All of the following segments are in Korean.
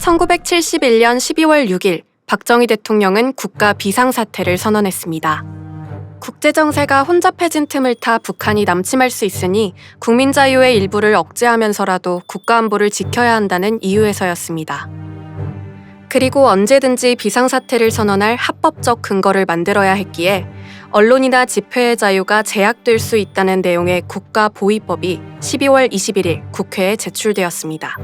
1971년 12월 6일 박정희 대통령은 국가 비상사태를 선언했습니다. 국제정세가 혼잡해진 틈을 타 북한이 남침할 수 있으니 국민 자유의 일부를 억제하면서라도 국가안보를 지켜야 한다는 이유에서였습니다. 그리고 언제든지 비상사태를 선언할 합법적 근거를 만들어야 했기에 언론이나 집회의 자유가 제약될 수 있다는 내용의 국가보위법이 12월 21일 국회에 제출되었습니다.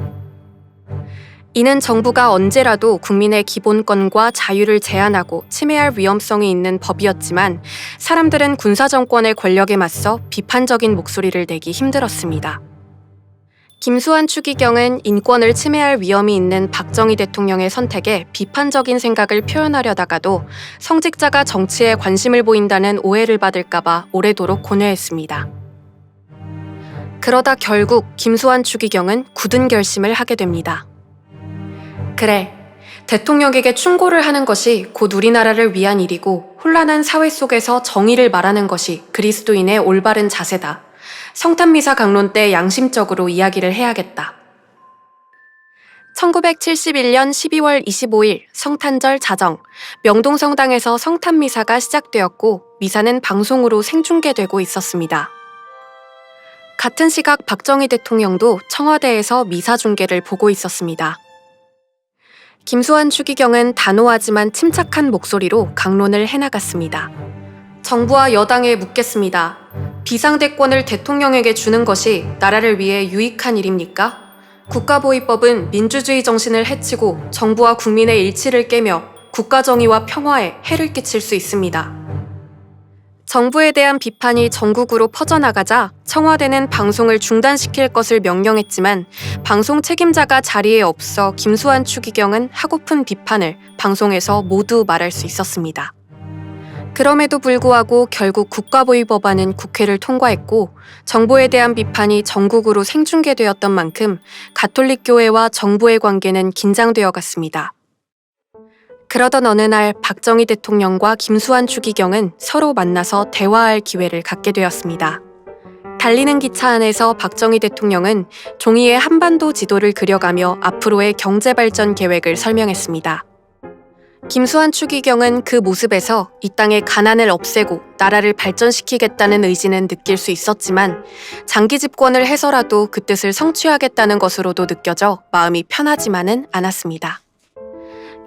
이는 정부가 언제라도 국민의 기본권과 자유를 제한하고 침해할 위험성이 있는 법이었지만 사람들은 군사정권의 권력에 맞서 비판적인 목소리를 내기 힘들었습니다. 김수환 추기경은 인권을 침해할 위험이 있는 박정희 대통령의 선택에 비판적인 생각을 표현하려다가도 성직자가 정치에 관심을 보인다는 오해를 받을까봐 오래도록 고뇌했습니다. 그러다 결국 김수환 추기경은 굳은 결심을 하게 됩니다. 그래, 대통령에게 충고를 하는 것이 곧 우리나라를 위한 일이고 혼란한 사회 속에서 정의를 말하는 것이 그리스도인의 올바른 자세다. 성탄미사 강론 때 양심적으로 이야기를 해야겠다. 1971년 12월 25일 성탄절 자정, 명동성당에서 성탄미사가 시작되었고 미사는 방송으로 생중계되고 있었습니다. 같은 시각 박정희 대통령도 청와대에서 미사 중계를 보고 있었습니다. 김수환 추기경은 단호하지만 침착한 목소리로 강론을 해나갔습니다. 정부와 여당에 묻겠습니다. 비상대권을 대통령에게 주는 것이 나라를 위해 유익한 일입니까? 국가보위법은 민주주의 정신을 해치고 정부와 국민의 일치를 깨며 국가정의와 평화에 해를 끼칠 수 있습니다. 정부에 대한 비판이 전국으로 퍼져나가자 청와대는 방송을 중단시킬 것을 명령했지만 방송 책임자가 자리에 없어 김수환 추기경은 하고픈 비판을 방송에서 모두 말할 수 있었습니다. 그럼에도 불구하고 결국 국가보위법안은 국회를 통과했고 정부에 대한 비판이 전국으로 생중계되었던 만큼 가톨릭교회와 정부의 관계는 긴장되어 갔습니다. 그러던 어느 날 박정희 대통령과 김수환 추기경은 서로 만나서 대화할 기회를 갖게 되었습니다. 달리는 기차 안에서 박정희 대통령은 종이에 한반도 지도를 그려가며 앞으로의 경제발전 계획을 설명했습니다. 김수환 추기경은 그 모습에서 이 땅의 가난을 없애고 나라를 발전시키겠다는 의지는 느낄 수 있었지만 장기 집권을 해서라도 그 뜻을 성취하겠다는 것으로도 느껴져 마음이 편하지만은 않았습니다.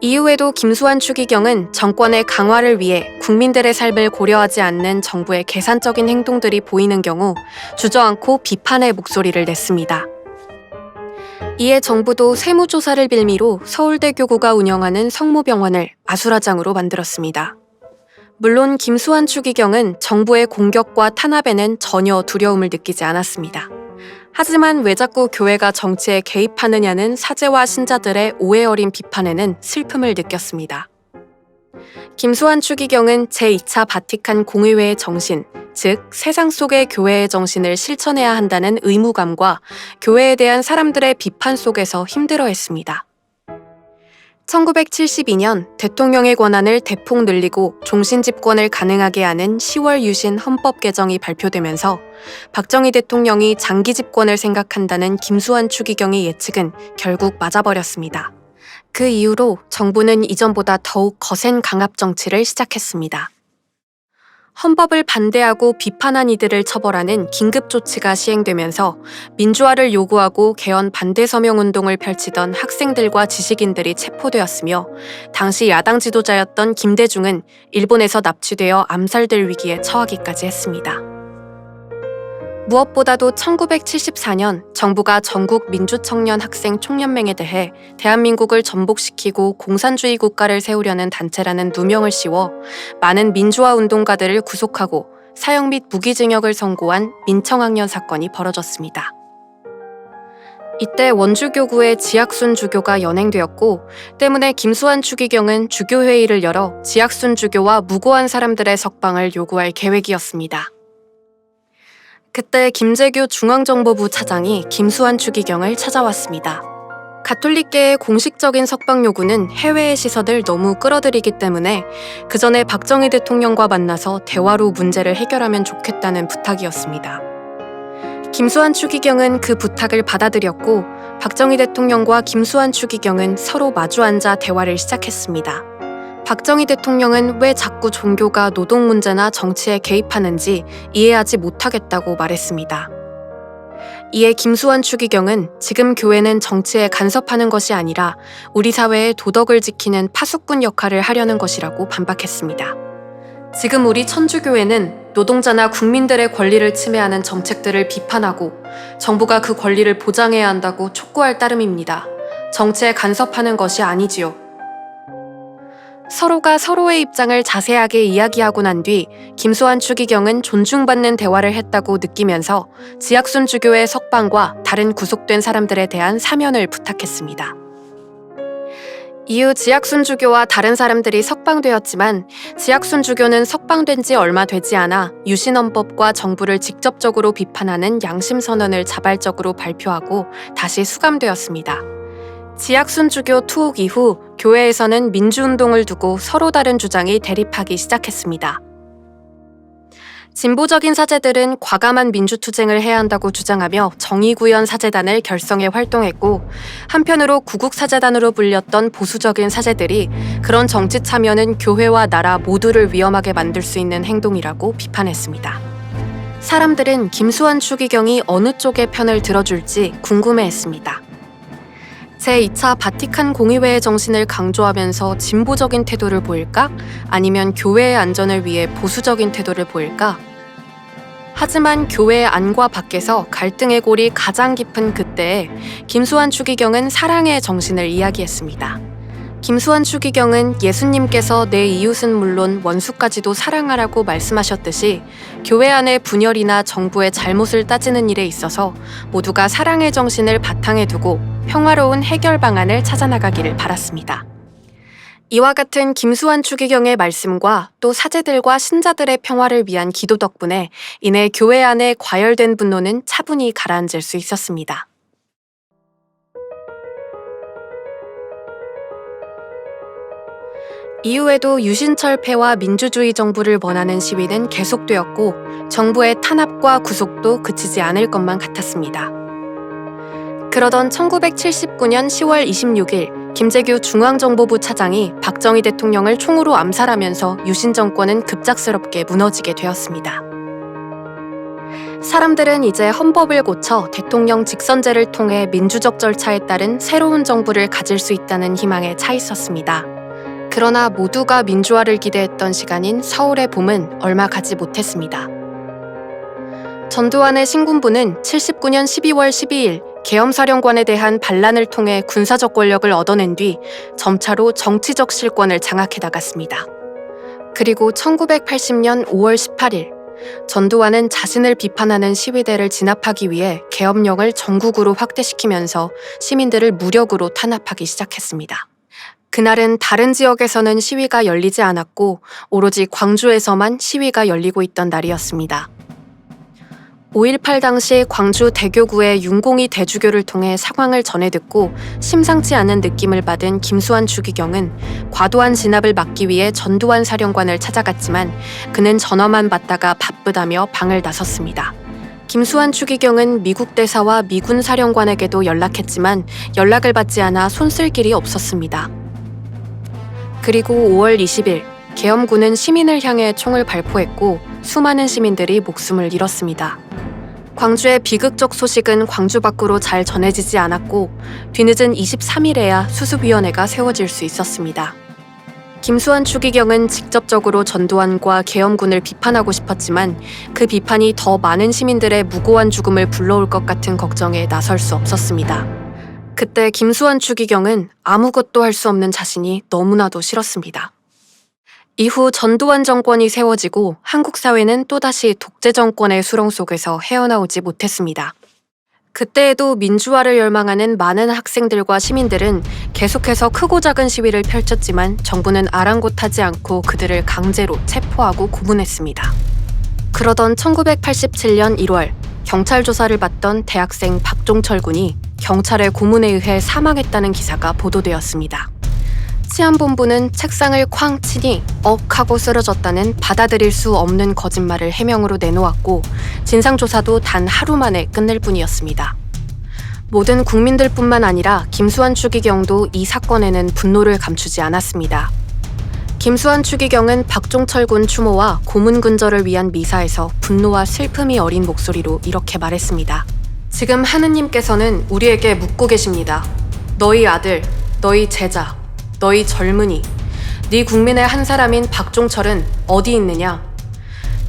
이후에도 김수환 추기경은 정권의 강화를 위해 국민들의 삶을 고려하지 않는 정부의 계산적인 행동들이 보이는 경우 주저앉고 비판의 목소리를 냈습니다. 이에 정부도 세무조사를 빌미로 서울대 교구가 운영하는 성모병원을 아수라장으로 만들었습니다. 물론 김수환 추기경은 정부의 공격과 탄압에는 전혀 두려움을 느끼지 않았습니다. 하지만 왜 자꾸 교회가 정치에 개입하느냐는 사제와 신자들의 오해 어린 비판에는 슬픔을 느꼈습니다. 김수환 추기경은 제2차 바티칸 공의회의 정신, 즉 세상 속의 교회의 정신을 실천해야 한다는 의무감과 교회에 대한 사람들의 비판 속에서 힘들어했습니다. 1972년 대통령의 권한을 대폭 늘리고 종신 집권을 가능하게 하는 10월 유신 헌법 개정이 발표되면서 박정희 대통령이 장기 집권을 생각한다는 김수환 추기경의 예측은 결국 맞아버렸습니다. 그 이후로 정부는 이전보다 더욱 거센 강압 정치를 시작했습니다. 헌법을 반대하고 비판한 이들을 처벌하는 긴급조치가 시행되면서 민주화를 요구하고 개헌 반대 서명운동을 펼치던 학생들과 지식인들이 체포되었으며 당시 야당 지도자였던 김대중은 일본에서 납치되어 암살될 위기에 처하기까지 했습니다. 무엇보다도 1974년 정부가 전국 민주청년 학생 총연맹에 대해 대한민국을 전복시키고 공산주의 국가를 세우려는 단체라는 누명을 씌워 많은 민주화 운동가들을 구속하고 사형 및 무기징역을 선고한 민청학년 사건이 벌어졌습니다. 이때 원주교구의 지학순 주교가 연행되었고 때문에 김수환 추기경은 주교회의를 열어 지학순 주교와 무고한 사람들의 석방을 요구할 계획이었습니다. 그때 김재규 중앙정보부 차장이 김수환 추기경을 찾아왔습니다. 가톨릭계의 공식적인 석방 요구는 해외의 시선을 너무 끌어들이기 때문에 그 전에 박정희 대통령과 만나서 대화로 문제를 해결하면 좋겠다는 부탁이었습니다. 김수환 추기경은 그 부탁을 받아들였고 박정희 대통령과 김수환 추기경은 서로 마주 앉아 대화를 시작했습니다. 박정희 대통령은 왜 자꾸 종교가 노동 문제나 정치에 개입하는지 이해하지 못하겠다고 말했습니다. 이에 김수환 추기경은 지금 교회는 정치에 간섭하는 것이 아니라 우리 사회의 도덕을 지키는 파수꾼 역할을 하려는 것이라고 반박했습니다. 지금 우리 천주교회는 노동자나 국민들의 권리를 침해하는 정책들을 비판하고 정부가 그 권리를 보장해야 한다고 촉구할 따름입니다. 정치에 간섭하는 것이 아니지요. 서로가 서로의 입장을 자세하게 이야기하고 난 뒤 김수환 추기경은 존중받는 대화를 했다고 느끼면서 지악순주교의 석방과 다른 구속된 사람들에 대한 사면을 부탁했습니다. 이후 지악순주교와 다른 사람들이 석방되었지만 지악순주교는 석방된 지 얼마 되지 않아 유신헌법과 정부를 직접적으로 비판하는 양심선언을 자발적으로 발표하고 다시 수감되었습니다. 지악순주교 투옥 이후 교회에서는 민주운동을 두고 서로 다른 주장이 대립하기 시작했습니다. 진보적인 사제들은 과감한 민주투쟁을 해야 한다고 주장하며 정의구현 사제단을 결성해 활동했고, 한편으로 구국사제단으로 불렸던 보수적인 사제들이 그런 정치 참여는 교회와 나라 모두를 위험하게 만들 수 있는 행동이라고 비판했습니다. 사람들은 김수환 추기경이 어느 쪽의 편을 들어줄지 궁금해했습니다. 제2차 바티칸 공의회의 정신을 강조하면서 진보적인 태도를 보일까? 아니면 교회의 안전을 위해 보수적인 태도를 보일까? 하지만 교회의 안과 밖에서 갈등의 골이 가장 깊은 그때에 김수환 추기경은 사랑의 정신을 이야기했습니다. 김수환 추기경은 예수님께서 내 이웃은 물론 원수까지도 사랑하라고 말씀하셨듯이 교회 안의 분열이나 정부의 잘못을 따지는 일에 있어서 모두가 사랑의 정신을 바탕에 두고 평화로운 해결 방안을 찾아나가기를 바랐습니다. 이와 같은 김수환 추기경의 말씀과 또 사제들과 신자들의 평화를 위한 기도 덕분에 이내 교회 안에 과열된 분노는 차분히 가라앉을 수 있었습니다. 이후에도 유신철 폐와 민주주의 정부를 원하는 시위는 계속되었고 정부의 탄압과 구속도 그치지 않을 것만 같았습니다. 그러던 1979년 10월 26일 김재규 중앙정보부 차장이 박정희 대통령을 총으로 암살하면서 유신 정권은 급작스럽게 무너지게 되었습니다. 사람들은 이제 헌법을 고쳐 대통령 직선제를 통해 민주적 절차에 따른 새로운 정부를 가질 수 있다는 희망에 차 있었습니다. 그러나 모두가 민주화를 기대했던 시간인 서울의 봄은 얼마 가지 못했습니다. 전두환의 신군부는 79년 12월 12일 계엄사령관에 대한 반란을 통해 군사적 권력을 얻어낸 뒤 점차로 정치적 실권을 장악해 나갔습니다. 그리고 1980년 5월 18일 전두환은 자신을 비판하는 시위대를 진압하기 위해 계엄령을 전국으로 확대시키면서 시민들을 무력으로 탄압하기 시작했습니다. 그날은 다른 지역에서는 시위가 열리지 않았고 오로지 광주에서만 시위가 열리고 있던 날이었습니다. 5.18 당시 광주 대교구의 윤공이 대주교를 통해 상황을 전해 듣고 심상치 않은 느낌을 받은 김수환 추기경은 과도한 진압을 막기 위해 전두환 사령관을 찾아갔지만 그는 전화만 받다가 바쁘다며 방을 나섰습니다. 김수환 추기경은 미국 대사와 미군 사령관에게도 연락했지만 연락을 받지 않아 손쓸 길이 없었습니다. 그리고 5월 20일 계엄군은 시민을 향해 총을 발포했고 수많은 시민들이 목숨을 잃었습니다. 광주의 비극적 소식은 광주 밖으로 잘 전해지지 않았고 뒤늦은 23일에야 수습위원회가 세워질 수 있었습니다. 김수환 추기경은 직접적으로 전두환과 계엄군을 비판하고 싶었지만 그 비판이 더 많은 시민들의 무고한 죽음을 불러올 것 같은 걱정에 나설 수 없었습니다. 그때 김수환 추기경은 아무것도 할 수 없는 자신이 너무나도 싫었습니다. 이후 전두환 정권이 세워지고 한국 사회는 또다시 독재 정권의 수렁 속에서 헤어나오지 못했습니다. 그때에도 민주화를 열망하는 많은 학생들과 시민들은 계속해서 크고 작은 시위를 펼쳤지만 정부는 아랑곳하지 않고 그들을 강제로 체포하고 고문했습니다. 그러던 1987년 1월 경찰 조사를 받던 대학생 박종철 군이 경찰의 고문에 의해 사망했다는 기사가 보도되었습니다. 치안본부는 책상을 쾅 치니 억 하고 쓰러졌다는 받아들일 수 없는 거짓말을 해명으로 내놓았고 진상조사도 단 하루 만에 끝낼 뿐이었습니다. 모든 국민들뿐만 아니라 김수환 추기경도 이 사건에는 분노를 감추지 않았습니다. 김수환 추기경은 박종철 군 추모와 고문 근절을 위한 미사에서 분노와 슬픔이 어린 목소리로 이렇게 말했습니다. 지금 하느님께서는 우리에게 묻고 계십니다. 너희 아들, 너희 제자, 너희 젊은이, 네 국민의 한 사람인 박종철은 어디 있느냐?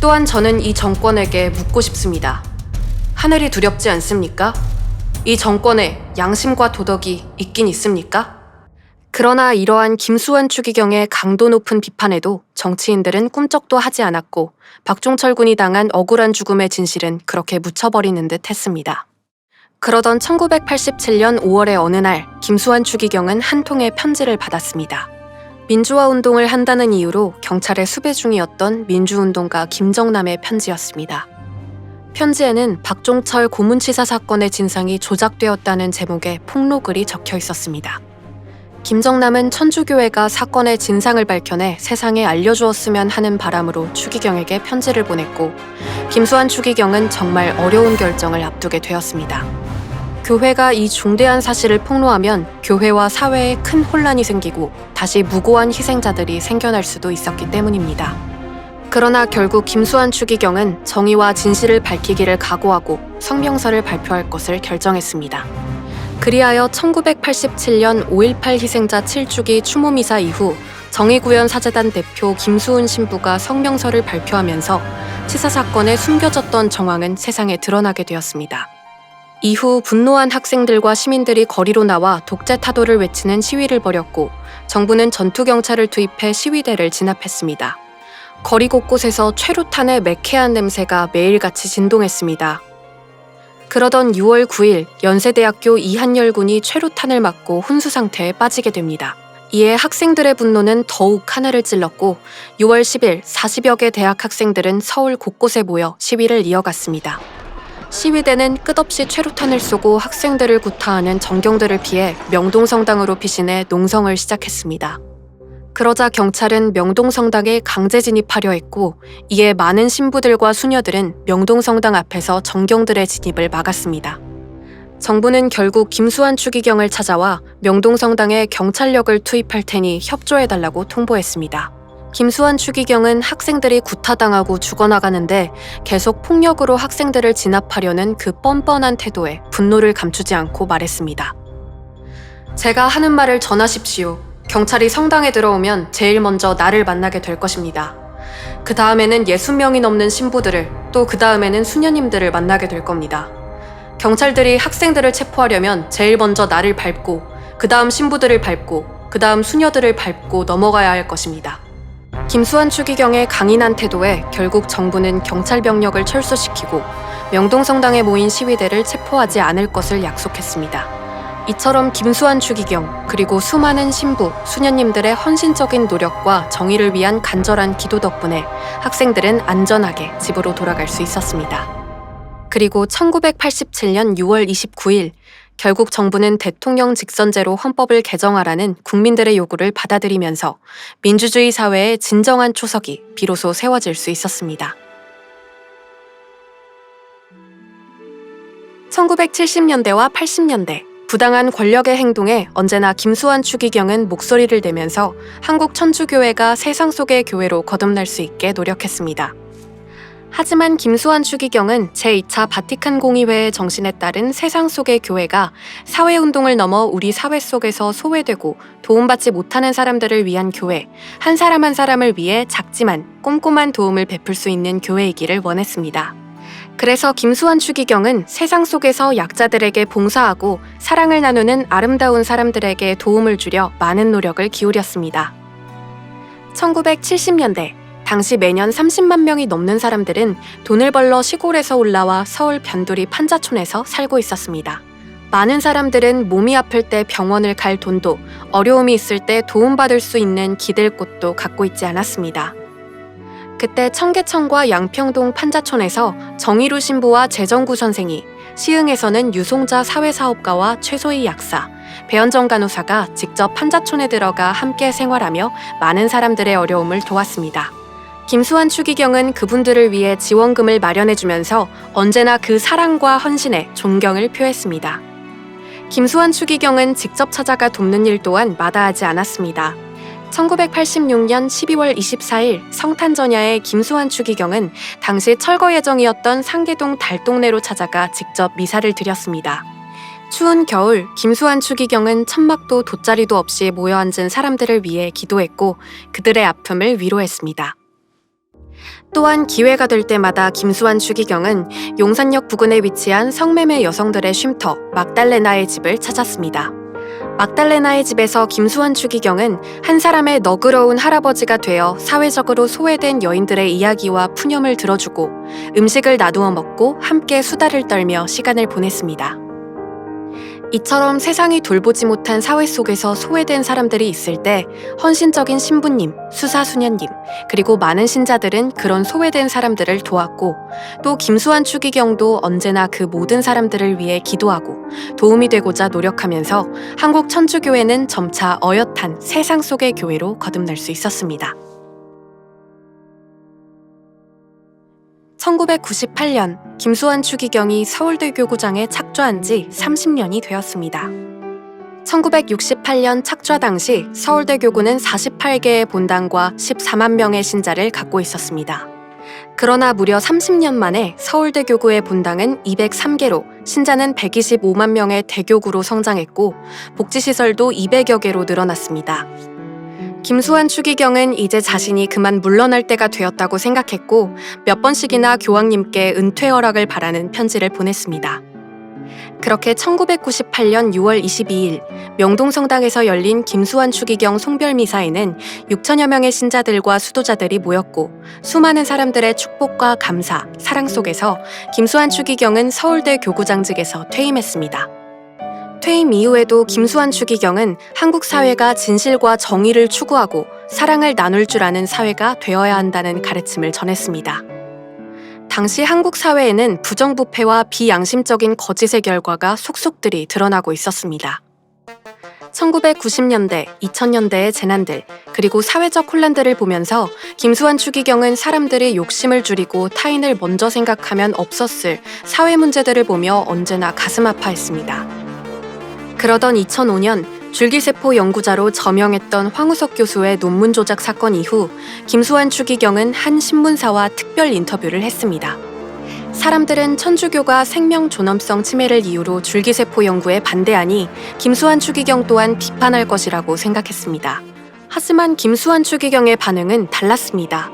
또한 저는 이 정권에게 묻고 싶습니다. 하늘이 두렵지 않습니까? 이 정권에 양심과 도덕이 있긴 있습니까? 그러나 이러한 김수환 추기경의 강도 높은 비판에도 정치인들은 꿈쩍도 하지 않았고 박종철 군이 당한 억울한 죽음의 진실은 그렇게 묻혀버리는 듯 했습니다. 그러던 1987년 5월의 어느 날 김수환 추기경은 한 통의 편지를 받았습니다. 민주화 운동을 한다는 이유로 경찰에 수배 중이었던 민주운동가 김정남의 편지였습니다. 편지에는 박종철 고문치사 사건의 진상이 조작되었다는 제목의 폭로글이 적혀 있었습니다. 김정남은 천주교회가 사건의 진상을 밝혀내 세상에 알려주었으면 하는 바람으로 추기경에게 편지를 보냈고 김수환 추기경은 정말 어려운 결정을 앞두게 되었습니다. 교회가 이 중대한 사실을 폭로하면 교회와 사회에 큰 혼란이 생기고 다시 무고한 희생자들이 생겨날 수도 있었기 때문입니다. 그러나 결국 김수환 추기경은 정의와 진실을 밝히기를 각오하고 성명서를 발표할 것을 결정했습니다. 그리하여 1987년 5.18 희생자 7주기 추모미사 이후 정의구현 사재단 대표 김수훈 신부가 성명서를 발표하면서 치사 사건에 숨겨졌던 정황은 세상에 드러나게 되었습니다. 이후 분노한 학생들과 시민들이 거리로 나와 독재 타도를 외치는 시위를 벌였고 정부는 전투경찰을 투입해 시위대를 진압했습니다. 거리 곳곳에서 최루탄의 매캐한 냄새가 매일같이 진동했습니다. 그러던 6월 9일 연세대학교 이한열 군이 최루탄을 맞고 혼수 상태에 빠지게 됩니다. 이에 학생들의 분노는 더욱 하늘을 찔렀고 6월 10일 40여 개 대학 학생들은 서울 곳곳에 모여 시위를 이어갔습니다. 시위대는 끝없이 최루탄을 쏘고 학생들을 구타하는 전경들을 피해 명동성당으로 피신해 농성을 시작했습니다. 그러자 경찰은 명동성당에 강제 진입하려 했고 이에 많은 신부들과 수녀들은 명동성당 앞에서 전경들의 진입을 막았습니다. 정부는 결국 김수환 추기경을 찾아와 명동성당에 경찰력을 투입할 테니 협조해달라고 통보했습니다. 김수환 추기경은 학생들이 구타당하고 죽어나가는데 계속 폭력으로 학생들을 진압하려는 그 뻔뻔한 태도에 분노를 감추지 않고 말했습니다. 제가 하는 말을 전하십시오. 경찰이 성당에 들어오면 제일 먼저 나를 만나게 될 것입니다. 그 다음에는 60명이 넘는 신부들을, 또 그 다음에는 수녀님들을 만나게 될 겁니다. 경찰들이 학생들을 체포하려면 제일 먼저 나를 밟고, 그 다음 신부들을 밟고, 그 다음 수녀들을 밟고 넘어가야 할 것입니다. 김수환 추기경의 강인한 태도에 결국 정부는 경찰 병력을 철수시키고 명동성당에 모인 시위대를 체포하지 않을 것을 약속했습니다. 이처럼 김수환 추기경 그리고 수많은 신부, 수녀님들의 헌신적인 노력과 정의를 위한 간절한 기도 덕분에 학생들은 안전하게 집으로 돌아갈 수 있었습니다. 그리고 1987년 6월 29일 결국 정부는 대통령 직선제로 헌법을 개정하라는 국민들의 요구를 받아들이면서 민주주의 사회의 진정한 초석이 비로소 세워질 수 있었습니다. 1970년대와 80년대 부당한 권력의 행동에 언제나 김수환 추기경은 목소리를 내면서 한국 천주교회가 세상 속의 교회로 거듭날 수 있게 노력했습니다. 하지만 김수환 추기경은 제2차 바티칸 공의회의 정신에 따른 세상 속의 교회가 사회운동을 넘어 우리 사회 속에서 소외되고 도움받지 못하는 사람들을 위한 교회, 한 사람 한 사람을 위해 작지만 꼼꼼한 도움을 베풀 수 있는 교회이기를 원했습니다. 그래서 김수환 추기경은 세상 속에서 약자들에게 봉사하고 사랑을 나누는 아름다운 사람들에게 도움을 주려 많은 노력을 기울였습니다. 1970년대 당시 매년 30만 명이 넘는 사람들은 돈을 벌러 시골에서 올라와 서울 변두리 판자촌에서 살고 있었습니다. 많은 사람들은 몸이 아플 때 병원을 갈 돈도 어려움이 있을 때 도움받을 수 있는 기댈 곳도 갖고 있지 않았습니다. 그때 청계천과 양평동 판자촌에서 정의루 신부와 재정구 선생이, 시흥에서는 유송자 사회사업가와 최소희 약사, 배현정 간호사가 직접 판자촌에 들어가 함께 생활하며 많은 사람들의 어려움을 도왔습니다. 김수환 추기경은 그분들을 위해 지원금을 마련해주면서 언제나 그 사랑과 헌신에 존경을 표했습니다. 김수환 추기경은 직접 찾아가 돕는 일 또한 마다하지 않았습니다. 1986년 12월 24일 성탄전야의 김수환 추기경은 당시 철거 예정이었던 상계동 달동네로 찾아가 직접 미사를 드렸습니다. 추운 겨울 김수환 추기경은 천막도 돗자리도 없이 모여 앉은 사람들을 위해 기도했고 그들의 아픔을 위로했습니다. 또한 기회가 될 때마다 김수환 추기경은 용산역 부근에 위치한 성매매 여성들의 쉼터 막달레나의 집을 찾았습니다. 막달레나의 집에서 김수환 추기경은 한 사람의 너그러운 할아버지가 되어 사회적으로 소외된 여인들의 이야기와 푸념을 들어주고 음식을 나누어 먹고 함께 수다를 떨며 시간을 보냈습니다. 이처럼 세상이 돌보지 못한 사회 속에서 소외된 사람들이 있을 때 헌신적인 신부님, 수사수녀님, 그리고 많은 신자들은 그런 소외된 사람들을 도왔고 또 김수환 추기경도 언제나 그 모든 사람들을 위해 기도하고 도움이 되고자 노력하면서 한국 천주교회는 점차 어엿한 세상 속의 교회로 거듭날 수 있었습니다. 1998년 김수환 추기경이 서울대 교구장에 착좌한 지 30년이 되었습니다. 1968년 착좌 당시 서울대 교구는 48개의 본당과 14만 명의 신자를 갖고 있었습니다. 그러나 무려 30년 만에 서울대 교구의 본당은 203개로 신자는 125만 명의 대교구로 성장했고 복지시설도 200여 개로 늘어났습니다. 김수환 추기경은 이제 자신이 그만 물러날 때가 되었다고 생각했고 몇 번씩이나 교황님께 은퇴 허락을 바라는 편지를 보냈습니다. 그렇게 1998년 6월 22일 명동성당에서 열린 김수환 추기경 송별미사에는 6천여 명의 신자들과 수도자들이 모였고 수많은 사람들의 축복과 감사, 사랑 속에서 김수환 추기경은 서울대 교구장직에서 퇴임했습니다. 퇴임 이후에도 김수환 추기경은 한국 사회가 진실과 정의를 추구하고 사랑을 나눌 줄 아는 사회가 되어야 한다는 가르침을 전했습니다. 당시 한국 사회에는 부정부패와 비양심적인 거짓의 결과가 속속들이 드러나고 있었습니다. 1990년대, 2000년대의 재난들, 그리고 사회적 혼란들을 보면서 김수환 추기경은 사람들이 욕심을 줄이고 타인을 먼저 생각하면 없었을 사회 문제들을 보며 언제나 가슴 아파했습니다. 그러던 2005년 줄기세포 연구자로 저명했던 황우석 교수의 논문 조작 사건 이후 김수환 추기경은 한 신문사와 특별 인터뷰를 했습니다. 사람들은 천주교가 생명 존엄성 침해를 이유로 줄기세포 연구에 반대하니 김수환 추기경 또한 비판할 것이라고 생각했습니다. 하지만 김수환 추기경의 반응은 달랐습니다.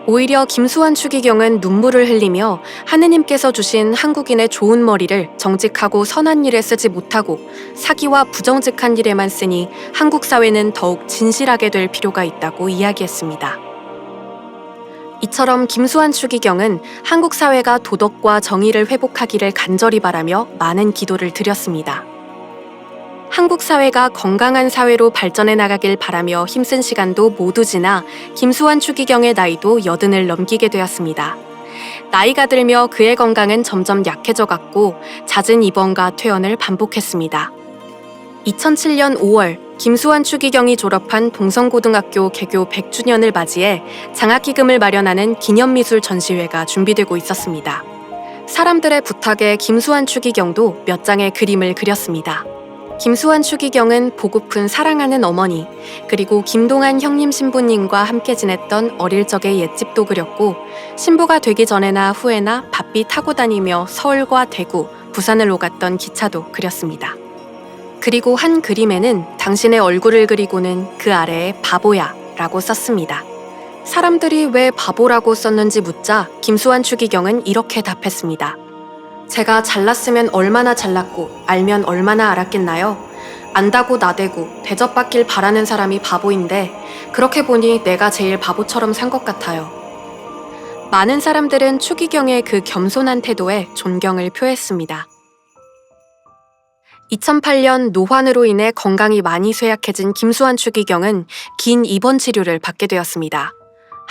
오히려 김수환 추기경은 눈물을 흘리며 하느님께서 주신 한국인의 좋은 머리를 정직하고 선한 일에 쓰지 못하고 사기와 부정직한 일에만 쓰니 한국 사회는 더욱 진실하게 될 필요가 있다고 이야기했습니다. 이처럼 김수환 추기경은 한국 사회가 도덕과 정의를 회복하기를 간절히 바라며 많은 기도를 드렸습니다. 한국 사회가 건강한 사회로 발전해 나가길 바라며 힘쓴 시간도 모두 지나 김수환 추기경의 나이도 80을 넘기게 되었습니다. 나이가 들며 그의 건강은 점점 약해져 갔고 잦은 입원과 퇴원을 반복했습니다. 2007년 5월 김수환 추기경이 졸업한 동성고등학교 개교 100주년을 맞이해 장학기금을 마련하는 기념미술 전시회가 준비되고 있었습니다. 사람들의 부탁에 김수환 추기경도 몇 장의 그림을 그렸습니다. 김수환 추기경은 보고픈 사랑하는 어머니, 그리고 김동한 형님 신부님과 함께 지냈던 어릴 적의 옛집도 그렸고 신부가 되기 전에나 후에나 바삐 타고 다니며 서울과 대구, 부산을 오갔던 기차도 그렸습니다. 그리고 한 그림에는 당신의 얼굴을 그리고는 그 아래에 바보야 라고 썼습니다. 사람들이 왜 바보라고 썼는지 묻자 김수환 추기경은 이렇게 답했습니다. 제가 잘났으면 얼마나 잘났고 알면 얼마나 알았겠나요? 안다고 나대고 대접받길 바라는 사람이 바보인데 그렇게 보니 내가 제일 바보처럼 산 것 같아요. 많은 사람들은 추기경의 그 겸손한 태도에 존경을 표했습니다. 2008년 노환으로 인해 건강이 많이 쇠약해진 김수환 추기경은 긴 입원 치료를 받게 되었습니다.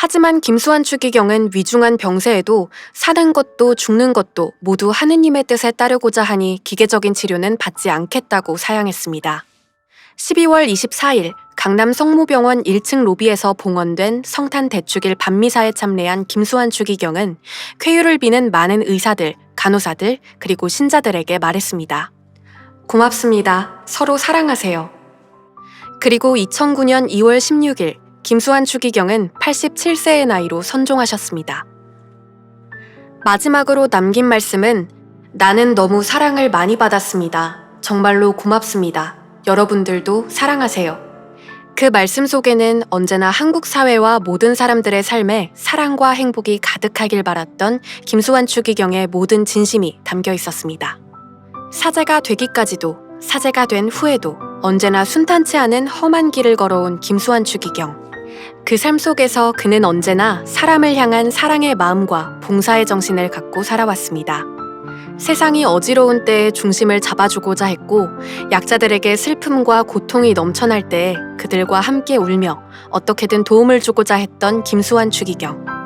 하지만 김수환 추기경은 위중한 병세에도 사는 것도 죽는 것도 모두 하느님의 뜻에 따르고자 하니 기계적인 치료는 받지 않겠다고 사양했습니다. 12월 24일 강남 성모병원 1층 로비에서 봉헌된 성탄 대축일 밤미사에 참례한 김수환 추기경은 쾌유를 비는 많은 의사들, 간호사들, 그리고 신자들에게 말했습니다. 고맙습니다. 서로 사랑하세요. 그리고 2009년 2월 16일 김수환 추기경은 87세의 나이로 선종하셨습니다. 마지막으로 남긴 말씀은 나는 너무 사랑을 많이 받았습니다. 정말로 고맙습니다. 여러분들도 사랑하세요. 그 말씀 속에는 언제나 한국 사회와 모든 사람들의 삶에 사랑과 행복이 가득하길 바랐던 김수환 추기경의 모든 진심이 담겨 있었습니다. 사제가 되기까지도, 사제가 된 후에도 언제나 순탄치 않은 험한 길을 걸어온 김수환 추기경. 그 삶 속에서 그는 언제나 사람을 향한 사랑의 마음과 봉사의 정신을 갖고 살아왔습니다. 세상이 어지러운 때에 중심을 잡아주고자 했고, 약자들에게 슬픔과 고통이 넘쳐날 때에 그들과 함께 울며 어떻게든 도움을 주고자 했던 김수환 추기경.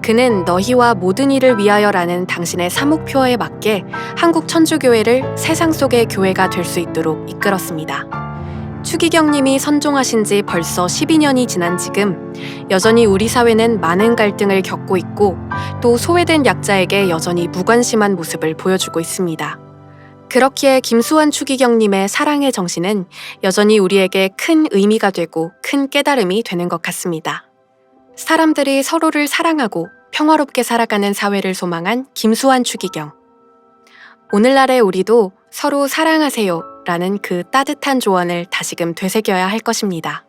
그는 너희와 모든 일을 위하여라는 당신의 사목표에 맞게 한국 천주교회를 세상 속의 교회가 될 수 있도록 이끌었습니다. 추기경님이 선종하신 지 벌써 12년이 지난 지금 여전히 우리 사회는 많은 갈등을 겪고 있고 또 소외된 약자에게 여전히 무관심한 모습을 보여주고 있습니다. 그렇기에 김수환 추기경님의 사랑의 정신은 여전히 우리에게 큰 의미가 되고 큰 깨달음이 되는 것 같습니다. 사람들이 서로를 사랑하고 평화롭게 살아가는 사회를 소망한 김수환 추기경. 오늘날의 우리도 서로 사랑하세요 라는 그 따뜻한 조언을 다시금 되새겨야 할 것입니다.